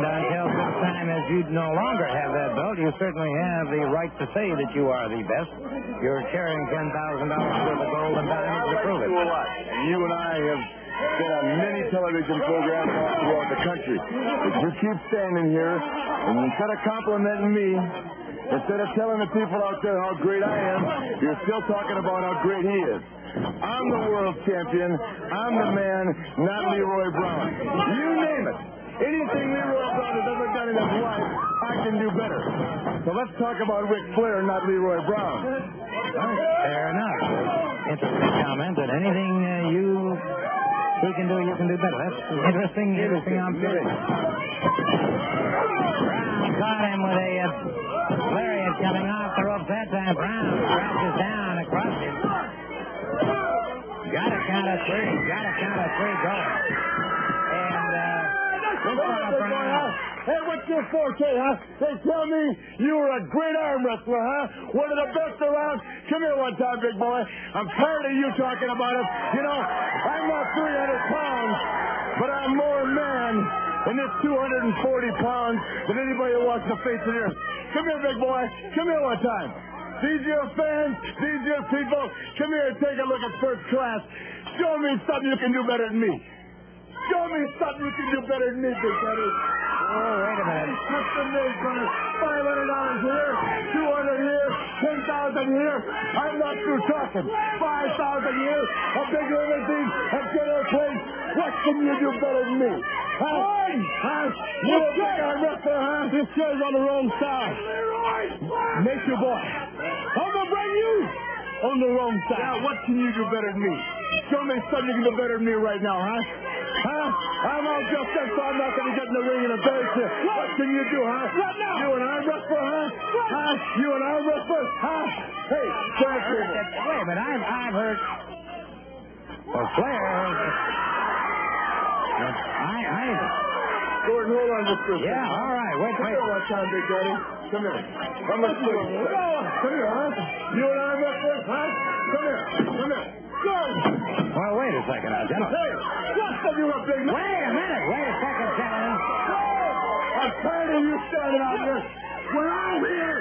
until such time as you no longer have that belt, you certainly have the right to say that you are the best. You're carrying $10,000 worth of gold and diamonds to prove it. And you and I have been on many television programs all throughout the country. But you keep standing here, and instead of complimenting me, instead of telling the people out there how great I am, you're still talking about how great he is. I'm the world champion. I'm the man, not Leroy Brown. You name it. Anything Leroy Brown has ever done in his life, I can do better. So let's talk about Ric Flair, not Leroy Brown. Fair enough. Interesting comment that anything we can do, you can do better. That's interesting observation. Brown caught him with a lariat coming off the ropes that time. Brown crashes down across him. Got a count of three going. And Hey, what's your forte, huh? They tell me you were a great arm wrestler, huh? One of the best around. Come here one time, big boy. I'm tired of you talking about it. You know, I'm not 300 pounds, but I'm more man in this 240 pounds than anybody who walks the face of the earth. Come here, big boy. Come here one time. These your fans, these your people. Come here and take a look at first class. Show me something you can do better than me. Show me something you can do better than me, Big Daddy. Oh, wait a minute. Mr. Millsgunner, $500 here, $200 here, $10,000 here. I'm not through talking. $5,000 here, a big limousine, a good airplane. What can you do better than me? Huh? Huh? You a big arm wrestler, huh? This chair's on the wrong side. Nature boy. I'm gonna bring you on the wrong side. Now, what can you do better than me? Show me something you can do better than me right now, huh? Huh? I'm all just up, so I'm not going to get in the ring and embarrass you. What can you do, huh? What now? You an arm wrestler, huh? Huh? You an arm wrestler, huh? Hey, Flair. Wait a minute, I've heard. Well, Flair. Gordon, hold on just for a second. Yeah, all right. Wait. Come here one time, Big Daddy. Come here. Come here, huh? You an arm wrestler, huh? Come here. Well, wait a second, gentlemen. Hey, what's up, you a big man? Wait a minute. Wait a second, gentlemen. I'm tired of you standing out here. When I'm here,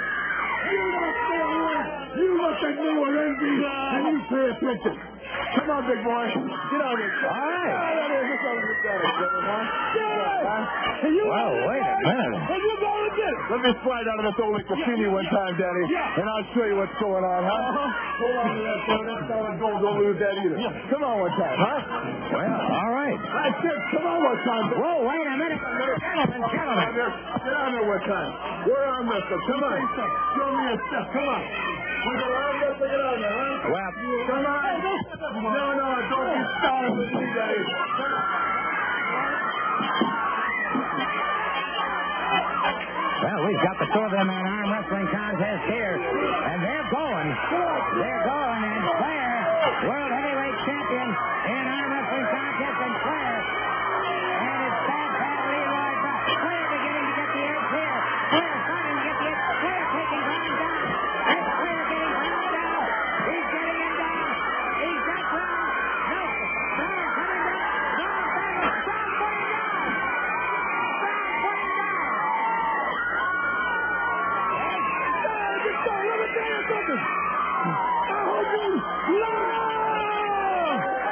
you don't stay here. You look at me with envy, and you pay attention. Come on, big boy. Get out of here. All right. Well, wait a minute. What you going to do? Let me slide out of this old Cassini one time, Daddy, and I'll show you what's going on, huh? Hold on to that, son. That's how it goes. Don't lose that either. Come on one time, huh? Well, all right. I said, come on one time. Whoa, wait a minute. Gentlemen. Get on there one time. We're on this, so come on. Show me a step. Come on. We're going to get on there, huh? Well, come on. No, don't be starved with me, Daddy. Well, we've got the two of them in an arm wrestling contest here, and they're going. And Flair, world heavyweight champion in arm wrestling contest, and Flair. And it's bad Leroy Brown. Flair beginning to get the edge here. Flair starting to get the edge. Flair taking Brown down. And Flair getting Brown down. He's getting him down. He's got Brown. No, Brown coming down. Brown putting him down. I hope you love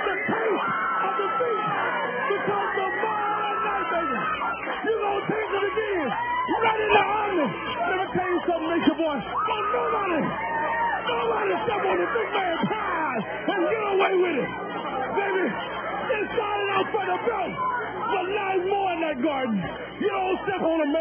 the taste of the beat because tomorrow night, baby, you're going to taste it again. Right in the army. Let me tell you something, Nature Boy. Don't nobody step on the big man pies and get away with it. Baby, they started out for the belt, but now there's more in that garden. You don't step on a man.